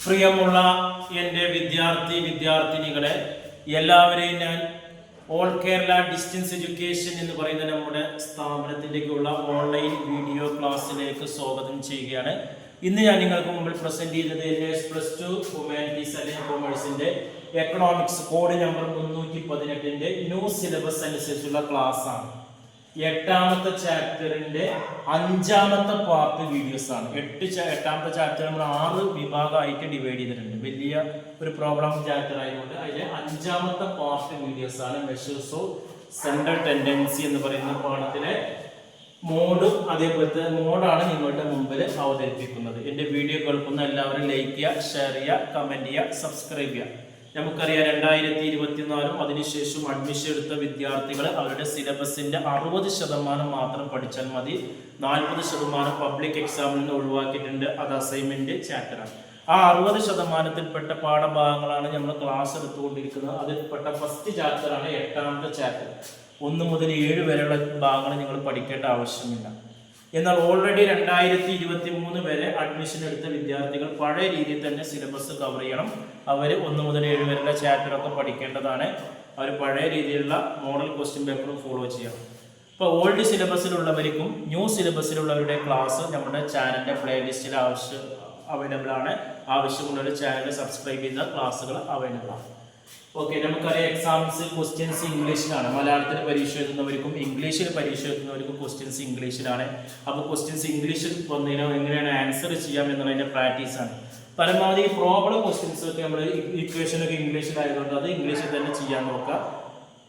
പ്രിയമുള്ള എൻ്റെ വിദ്യാർത്ഥിനികളെ എല്ലാവരെയും ഞാൻ ഓൾ കേരള ഡിസ്റ്റൻസ് എഡ്യൂക്കേഷൻ എന്ന് പറയുന്ന നമ്മുടെ സ്ഥാപനത്തിലേക്കുള്ള ഓൺലൈൻ വീഡിയോ ക്ലാസ്സിലേക്ക് സ്വാഗതം ചെയ്യുകയാണ്. ഇന്ന് ഞാൻ നിങ്ങൾക്ക് മുമ്പിൽ പ്രസന്റ് ചെയ്യുന്നത് NS+2 ഹ്യൂമാനിറ്റീസ് അല്ലെങ്കിൽ കൊമേഴ്സിന്റെ economics code number 318 new syllabus അനുസരിച്ചുള്ള ക്ലാസ് ആണ്. എട്ടാമത്തെ ചാപ്റ്ററിന്റെ 5ാമത്തെ പാർട്ട് വീഡിയോസ് ആണ്. എട്ടാമത്തെ ചാപ്റ്റർ നമ്മൾ 6 വിഭാഗമായിട്ട് ഡിവൈഡ് ചെയ്തിട്ടുണ്ട്. വലിയ ഒരു പ്രോബ്ലം ചാപ്റ്റർ ആയതുകൊണ്ട് അതിലെ 5ാമത്തെ പാർട്ട് വീഡിയോസ് ആണ്. മെഷേഴ്സ് ഓഫ് സെൻട്രൽ ടെൻഡൻസി എന്ന് പറയുന്ന പാഠത്തിലെ മോഡും അതേപോലത്തെ മോഡാണ് നിങ്ങളുടെ മുമ്പിൽ അവതരിപ്പിക്കുന്നത്. എൻ്റെ വീഡിയോ കേൾക്കുന്ന എല്ലാവരും ലൈക്ക് ചെയ്യുക, ഷെയർ ചെയ്യുക, കമന്റ് ചെയ്യുക, സബ്സ്ക്രൈബ് ചെയ്യുക. നമുക്കറിയാം 2024 അതിനുശേഷം അഡ്മിഷൻ എടുത്ത വിദ്യാർത്ഥികൾ അവരുടെ സിലബസിന്റെ 60% മാത്രം പഠിച്ചാൽ മതി. 40% പബ്ലിക് എക്സാമിൽ നിന്ന് ഒഴിവാക്കിയിട്ടുണ്ട്. അത് അസൈൻമെന്റ് ചാപ്റ്ററാണ്. ആ 60%ത്തിൽപ്പെട്ട പാഠഭാഗങ്ങളാണ് നമ്മൾ ക്ലാസ് എടുത്തുകൊണ്ടിരിക്കുന്നത്. അതിൽപ്പെട്ട ഫസ്റ്റ് ചാപ്റ്ററാണ് 8ാമത്തെ ചാപ്റ്റർ. 1 മുതൽ 7 വരെയുള്ള ഭാഗങ്ങൾ നിങ്ങൾ പഠിക്കേണ്ട ആവശ്യമില്ല. എന്നാൽ ഓൾറെഡി 2023 വരെ അഡ്മിഷൻ എടുത്ത വിദ്യാർത്ഥികൾ പഴയ രീതിയിൽ തന്നെ സിലബസ് കവർ ചെയ്യണം. അവർ 1 മുതൽ 7 വരെയുള്ള ചാപ്റ്ററൊക്കെ പഠിക്കേണ്ടതാണ്. അവർ പഴയ രീതിയിലുള്ള മോഡൽ ക്വസ്റ്റ്യൻ പേപ്പറും ഫോളോ ചെയ്യണം. ഇപ്പോൾ ഓൾഡ് സിലബസിലുള്ളവർക്കും ന്യൂ സിലബസിലുള്ളവരുടെ ക്ലാസ് നമ്മുടെ ചാനലിൻ്റെ പ്ലേലിസ്റ്റിൽ അവൈലബിൾ ആണ്. ആവശ്യമുള്ളവർ ചാനൽ സബ്സ്ക്രൈബ് ചെയ്ത ക്ലാസ്സുകൾ അവൈലബിൾ ആണ്. ഓക്കെ, നമുക്കറിയാം എക്സാംസ് ക്വസ്റ്റ്യൻസ് ഇംഗ്ലീഷിലാണ്. മലയാളത്തിൽ പരീക്ഷ എഴുതുന്നവർക്കും ഇംഗ്ലീഷിൽ പരീക്ഷ എഴുതുന്നവർക്കും ക്വസ്റ്റ്യൻസ് ഇംഗ്ലീഷിലാണ്. അപ്പോൾ ക്വസ്റ്റ്യൻസ് ഇംഗ്ലീഷിൽ വന്നതിനാൽ എങ്ങനെയാണ് ആൻസർ ചെയ്യാം എന്നുള്ളതിൻ്റെ പ്രാക്ടീസാണ്. പരമാവധി പ്രോബ്ലം ക്വസ്റ്റ്യൻസ് ഒക്കെ നമ്മൾ ഇക്വേഷനൊക്കെ ഇംഗ്ലീഷിലായതുകൊണ്ട് അത് ഇംഗ്ലീഷിൽ തന്നെ ചെയ്യാൻ നോക്കുക.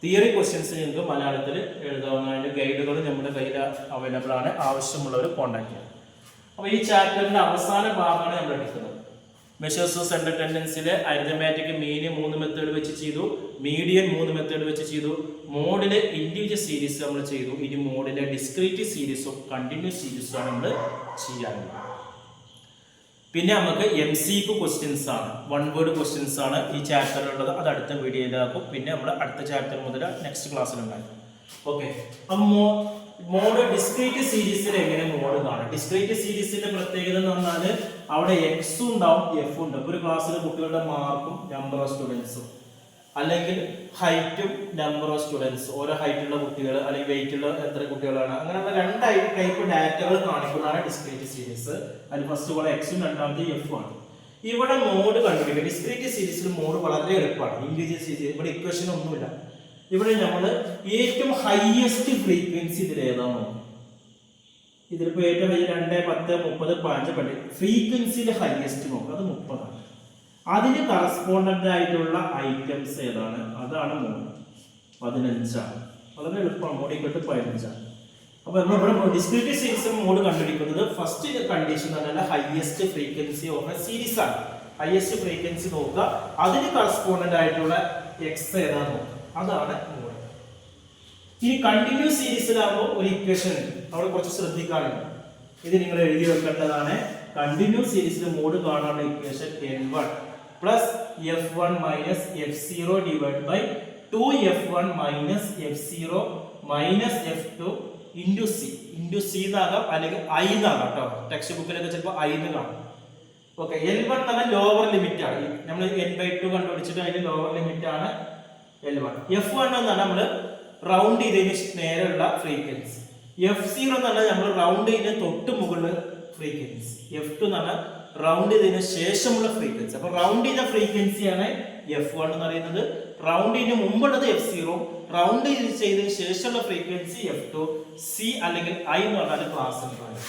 തിയറി ക്വസ്റ്റ്യൻസ് നിങ്ങൾക്ക് മലയാളത്തിൽ എഴുതാവുന്നതിൻ്റെ ഗൈഡുകൾ നമ്മുടെ കയ്യിൽ അവൈലബിൾ ആണ്. ആവശ്യമുള്ളവർ കോൺടാക്ട് ചെയ്യുക. അപ്പോൾ ഈ ചാപ്റ്ററിൻ്റെ അവസാന ഭാഗമാണ് നമ്മൾ എടുക്കുന്നത്. മെഷേഴ്സ് ഓഫ് സെൻട്രൽ ടെൻഡൻസിയിലെ അരിതമാറ്റിക് മീന് 3 മെത്തേഡ് വെച്ച് ചെയ്തു, മീഡിയൻ 3 മെത്തേഡ് വെച്ച് ചെയ്തു, മോഡിലെ ഇൻഡിവിജ്വൽ സീരീസ് നമ്മൾ ചെയ്തു. ഇനി മോഡിലെ ഡിസ്ക്രീറ്റ് സീരീസും കണ്ടിന്യൂസ് സീരീസും ആണ് നമ്മൾ ചെയ്യാറുള്ളത്. പിന്നെ നമുക്ക് MCQ ക്വസ്റ്റ്യൻസ് ആണ്, 1 വേർഡ് ക്വസ്റ്റ്യൻസ് ആണ് ഈ ചാപ്റ്ററിലുള്ളത്. അത് അടുത്ത വീഡിയോയിലാക്കും. പിന്നെ നമ്മൾ അടുത്ത ചാപ്റ്റർ മുതൽ നെക്സ്റ്റ് ക്ലാസ്സിലുണ്ടാകും. ഓക്കെ, മോഡ് ഡിസ്ക്രീറ്റ് സീരീസിൽ എങ്ങനെ മോഡ് കാണാം? ഡിസ്ക്രീറ്റ് സീരീസിന്റെ പ്രത്യേകത എന്ന് പറഞ്ഞാൽ അവിടെ എക്സും ഉണ്ടാവും, എഫും ഉണ്ടാവും. ഒരു ക്ലാസ്സിലെ കുട്ടികളുടെ മാർക്കും നമ്പർ ഓഫ് സ്റ്റുഡൻസും, അല്ലെങ്കിൽ ഹൈറ്റും നമ്പർ ഓഫ് സ്റ്റുഡൻസ്, ഓരോ ഹൈറ്റുള്ള കുട്ടികൾ അല്ലെങ്കിൽ വെയിറ്റ് ഉള്ള എത്ര കുട്ടികളാണ്, അങ്ങനെയുള്ള 2 ടൈപ്പ് ഡാറ്റകൾ കാണിക്കുന്നതാണ് ഡിസ്ക്രീറ്റ് സീരീസ്. അതിൽ ഫസ്റ്റ് കൂടെ എക്സും രണ്ടാമത്തെ എഫും ആണ്. ഇവിടെ മോഡ് കണ്ടുപിടിക്കുക. ഡിസ്ക്രീറ്റ് സീരീസിൽ മോഡ് വളരെ എളുപ്പമാണ്. ഇൻഡിവിജ്വൽ സീരീസ് ഇവിടെ ഇക്വേഷൻ ഒന്നുമില്ല. ഇവിടെ നമ്മൾ ഏറ്റവും ഹയസ്റ്റ് ഫ്രീക്വൻസി ഇതിൽ ഏതാണോ, ഇതിലിപ്പോൾ ഏറ്റവും ഹൈ 2, 10, 30, 5 ഫ്രീക്വൻസിയുടെ ഹയസ്റ്റ് നോക്കുക. അത് 30 ആണ്. അതിന് കറസ്പോണ്ടന്റ് ആയിട്ടുള്ള ഐറ്റംസ് ഏതാണ്? അതാണ് മോഡ്. 15 ആണ്. വളരെ എളുപ്പമാണ്. മോഡ് = 15 ആണ്. അപ്പോൾ നമ്മൾ ഡിസ്ക്രീറ്റ് സീരീസ് മോഡ് കണ്ടുപിടിക്കുന്നത് ഫസ്റ്റ് കണ്ടീഷൻ തന്നെ highest frequency of A series ആണ്. ഹയസ്റ്റ് ഫ്രീക്വൻസി നോക്കുക, അതിന് കറസ്പോണ്ടന്റ് ആയിട്ടുള്ള എക്സ് ഏതാണ് നോക്കുക. അതാണ് മോഡ്. ഇനി കണ്ടിന്യൂസ് സീരീസിലാകുമ്പോൾ ഒരു ഇക്വേഷൻ അവിടെ കുറച്ച് ശ്രദ്ധിക്കാറുണ്ട്. ഇത് നിങ്ങൾ എഴുതി വെക്കേണ്ടതാണ്. കണ്ടിന്യൂസ് സീരീസിൽ മോഡ് കാണാനുള്ള equation N1 plus F1 minus F0 divide by 2F1 minus F0 minus F2 into C. Into C എന്നാകാം അല്ലെങ്കിൽ ഐ എന്നാകാം കേട്ടോ. ടെക്സ്റ്റ് ബുക്കിലൊക്കെ ചിലപ്പോൾ ഐ എന്ന് കാണും. ഓക്കെ, L1 എന്ന് പറഞ്ഞാൽ ലോവർ ലിമിറ്റ് ആണ്. നമ്മൾ N/2 കണ്ടുപിടിച്ചിട്ട് അതിന്റെ ലോവർ ലിമിറ്റ് ആണ് L1. F1 എന്ന് പറഞ്ഞാൽ നമ്മൾ റൗണ്ട് ചെയ്തതിന് നേരെയുള്ള ഫ്രീക്വൻസി. F0 എന്ന് പറഞ്ഞാൽ നമ്മൾ റൗണ്ട് ചെയ്തതിന് തൊട്ട് മുകളിൽ ഫ്രീക്വൻസി. F2 എന്ന് പറഞ്ഞാൽ റൗണ്ട് ചെയ്തതിന് ശേഷമുള്ള ഫ്രീക്വൻസി. അപ്പൊ റൗണ്ട് ചെയ്ത ഫ്രീക്വൻസിയാണ് F1 എന്ന് പറയുന്നത്. റൗണ്ട് ചെയ്തതിന് മുമ്പുള്ളത് F0, റൗണ്ട് ചെയ്തതിന് ശേഷമുള്ള ഫ്രീക്വൻസി F2. സി അല്ലെങ്കിൽ ഐ എന്ന് പറഞ്ഞാൽ ക്ലാസ് ആണ്.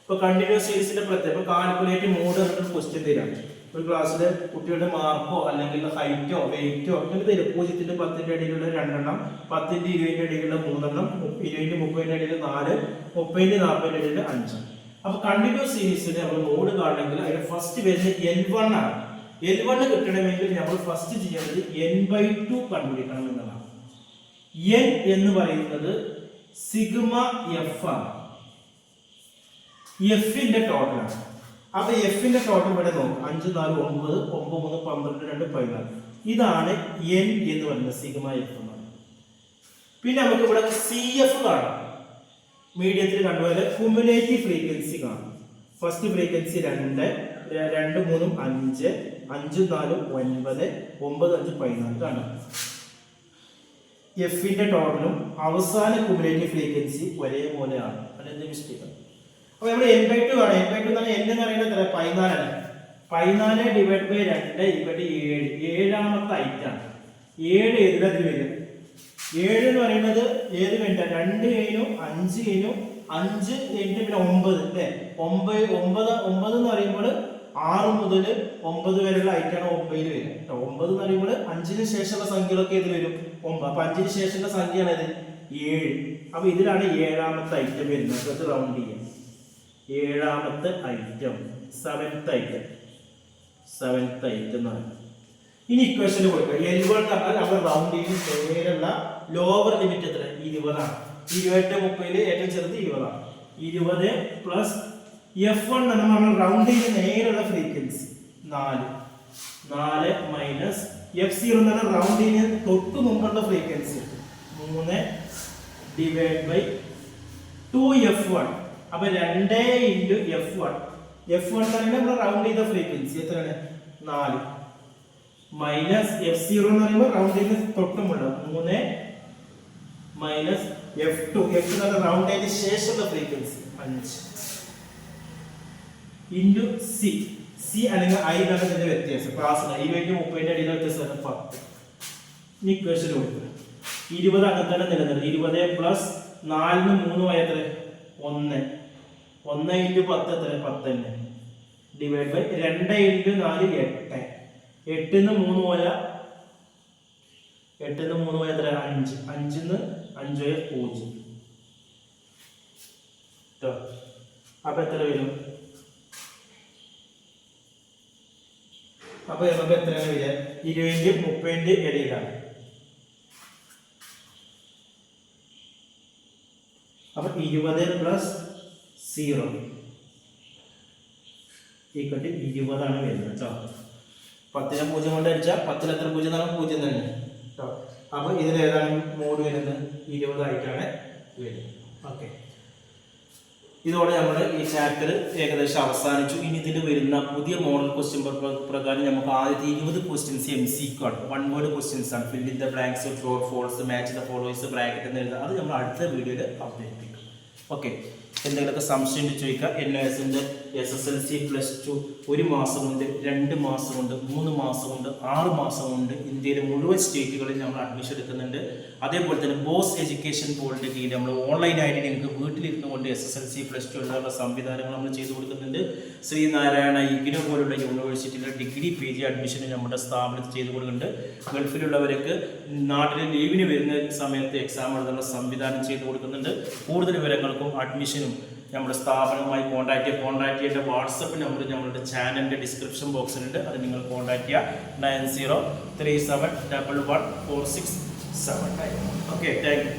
ഇപ്പൊ കണ്ടിന്യൂസ് സീരീസിന്റെ പ്രത്യേകം കാൽക്കുലേറ്റ് മോഡ് എന്നൊരു ക്വസ്റ്റ്യൻ തരാണ്. ഒരു ക്ലാസ്സിലെ കുട്ടികളുടെ മാർക്കോ അല്ലെങ്കിൽ ഹൈറ്റോ വെയിറ്റോ അങ്ങനെ തരും. 0-ന്റെ 10ന്റെ ഇടയിലുള്ള 2 എണ്ണം, 10ന്റെ 20ന്റെ ഇടയിലുള്ള 3 എണ്ണം, 20ന്റെ 30ന്റെ ഇടയിൽ 4, 30ന്റെ 40ന്റെ ഇടയിൽ 5. അപ്പൊ കണ്ടിന്യൂസ് സീരീസിൽ നമ്മൾ മോഡ് കാണണമെങ്കിൽ അതിന്റെ ഫസ്റ്റ് വരുന്നത് L1 ആണ്. L1 കിട്ടണമെങ്കിൽ നമ്മൾ ഫസ്റ്റ് ചെയ്യേണ്ടത് N/2 കണ്ടുപിടിക്കണം എന്നതാണ്. N എന്ന് പറയുന്നത് സിഗ്മ എഫ് ആണ്. എഫിന്റെ ടോട്ടലാണ്. അപ്പൊ എഫിന്റെ ടോട്ടൽ ഇവിടെ നോക്കാം. 5, 4, 9, 9, 3, 12, 2, 14. ഇതാണ് N എന്ന് പറയുന്നത്, സിഗ്മ എഫ് എന്നാണ്. പിന്നെ നമുക്ക് ഇവിടെ CF കാണാം. മീഡിയത്തിൽ കണ്ടുപോലെ ക്യുമുലേറ്റീവ് ഫ്രീക്വൻസി കാണാം. ഫസ്റ്റ് ഫ്രീക്വൻസി 2, 2 3 5, 5 4 9, 9 5 14 കാണാം. എഫിന്റെ ടോട്ടലും അവസാന കുമുലേറ്റീവ് ഫ്രീക്വൻസി ഒരേപോലെയാണ്. അതെന്ത് മിസ്റ്റേക്ക്? അപ്പൊ നമ്മൾ n/2 ആണ്. n/2 എന്ന് പറഞ്ഞാൽ n എന്ന് പറയുന്നത് എത്ര? 14 ആണ്. 14 ഡിവൈഡ് ബൈ 2 ഇവിടെ 7. ഏഴാമത്തെ ഐറ്റാണ്. 7 ഏതിനകത്ത് വരും? 7 എന്ന് പറയുന്നത് ഏത് മിനിറ്റ്? 2 കഴിഞ്ഞു, 5 കഴിഞ്ഞു, 5 കഴിഞ്ഞിട്ട് പിന്നെ 9 അല്ലേ? 9 എന്ന് പറയുമ്പോൾ 6 മുതൽ 9 വരെയുള്ള ഐറ്റാണ് 9 വരും. 9 എന്ന് പറയുമ്പോൾ 5ന് ശേഷമുള്ള സംഖ്യകളൊക്കെ ഏത് വരും? 9. അപ്പൊ 5ന് ശേഷമുള്ള സംഖ്യയാണ് ഇത് 7. അപ്പൊ ഇതിലാണ് ഏഴാമത്തെ ഐറ്റം വരുന്നത്. അത് റൗണ്ട് ചെയ്യാം. ഏഴാമത്തെ ഐറ്റം, സെവൻത്ത് ഐറ്റം എന്ന് പറയുന്നത്. ഇനി ഇക്വേഷൻ കൊടുക്കുക. L1 നമ്മൾ റൗണ്ട് ചെയ്യുന്ന നേരെയുള്ള ലോവർ ലിമിറ്റ് എത്ര? 20 ആണ്. 28 30 ഏറ്റവും ചെറുത് 20 ആണ്. 20 പ്ലസ് F1 നമ്മൾ റൗണ്ട് ചെയ്യുന്ന നേരെയുള്ള ഫ്രീക്വൻസി 4 മൈനസ് F0 എന്ന് പറഞ്ഞാൽ റൗണ്ട് ചെയ്യുന്ന തൊട്ട് മുമ്പുള്ള ഫ്രീക്വൻസി 3 ഡിവൈഡ് ബൈ 2F1. അപ്പൊ 2 ഇൻറ്റു F1 എന്ന് പറയുമ്പോൾ നമ്മൾ റൗണ്ട് ചെയ്ത ഫ്രീക്വൻസി എത്രയാണ്? 4 മൈനസ് F0 എന്ന് പറയുമ്പോൾ റൗണ്ട് ചെയ്ത് തൊട്ടുമുള്ള 3 മൈനസ് F2 എന്ന് പറഞ്ഞാൽ റൗണ്ട് ചെയ്തതിന് ശേഷമുള്ള ഫ്രീക്വൻസി 5 ഇൻറ്റു സി അല്ലെങ്കിൽ ഐ എന്നാണ് ഇതിന്റെ വ്യത്യാസം. ക്ലാസ്സിന് 20 30 അടിയുടെ വ്യത്യാസം 10. ഇക്വേഷൻ കൊടുക്കുക. 20 അങ്ങനെ തന്നെ നിലനിർത്തും. 20 പ്ലസ് 4 3 പോയ എത്ര? 1 ഇൻറ്റു 10 എത്ര? 10 തന്നെ ഡിവൈഡ് ബൈ 2 ഇൻറ്റു 4 8. 8 3 പോയ 8 എത്ര? 5. 5 5 0. അപ്പൊ എത്ര വരും? അപ്പൊ നമുക്ക് എത്രയാണ് വരിക? 20 30 ഇടയിലാണ്. അപ്പൊ 20 പ്ലസ് 0 ഈക്വൽ ടു 20 ആണ് വരുന്നത് കേട്ടോ. 10നെ 0 കൊണ്ട് അടിച്ചാൽ 10ൽ എത്ര 0 എന്നാണ്? 0 തന്നെ കേട്ടോ. അപ്പൊ ഇതിലേതാണ് മോഡ് വരുന്നത്? 20 ആയിട്ടാണ് വരുന്നത്. ഓക്കെ, ഇതോടെ നമ്മൾ ഈ ചാപ്റ്റർ ഏകദേശം അവസാനിച്ചു. ഇനി ഇതിൽ വരുന്ന പുതിയ മോഡൽ ക്വസ്റ്റ്യൻ പ്രകാരം നമുക്ക് ആദ്യത്തെ 20 ക്വസ്റ്റ്യൻസ് MCQ ആണ്. 1 വേർഡ് ക്വസ്റ്റ്യൻസ് ആണ്. Fill in the blanks, true or false, match the followers, bracket എന്ന് എഴുതുക. അത് നമ്മൾ അടുത്ത വീഡിയോയിൽ അവതരിപ്പിക്കും. ഓക്കെ, എന്തെങ്കിലുമൊക്കെ സംശയം ചോദിക്കുക. NSന്റെ SSLC +2 1 മാസം കൊണ്ട്, 2 മാസം കൊണ്ട്, 3 മാസം കൊണ്ട്, 6 മാസം കൊണ്ട് ഇന്ത്യയിലെ മുഴുവൻ സ്റ്റേറ്റുകളിൽ നമ്മൾ അഡ്മിഷൻ എടുക്കുന്നുണ്ട്. അതേപോലെ തന്നെ ബോസ് എഡ്യൂക്കേഷൻ ബോർഡിൻ്റെ കീഴിൽ നമ്മൾ ഓൺലൈനായിട്ട് നിങ്ങൾക്ക് വീട്ടിലിരുന്നു കൊണ്ട് SSLC +2 എഴുതാനുള്ള സംവിധാനങ്ങൾ നമ്മൾ ചെയ്തു കൊടുക്കുന്നുണ്ട്. ശ്രീനാരായണ ഇഗ്നോ പോലുള്ള യൂണിവേഴ്സിറ്റിയിലെ ഡിഗ്രി PG അഡ്മിഷൻ നമ്മുടെ സ്ഥാപനത്തിൽ ചെയ്തു കൊടുക്കുന്നുണ്ട്. ഗൾഫിലുള്ളവർക്ക് നാട്ടിൽ ലീവിന് വരുന്ന സമയത്ത് എക്സാം എഴുതാനുള്ള സംവിധാനം ചെയ്തു കൊടുക്കുന്നുണ്ട്. കൂടുതൽ വിവരങ്ങൾക്കും അഡ്മിഷനും നമ്മുടെ സ്ഥാപനവുമായി കോൺടാക്ട് ചെയ്യേണ്ട വാട്സപ്പ് നമ്പർ നമ്മളുടെ ചാനലിൻ്റെ ഡിസ്ക്രിപ്ഷൻ ബോക്സിലുണ്ട്. അത് നിങ്ങൾ കോൺടാക്ട് ചെയ്യുക. 9037114679. Okay, thank you.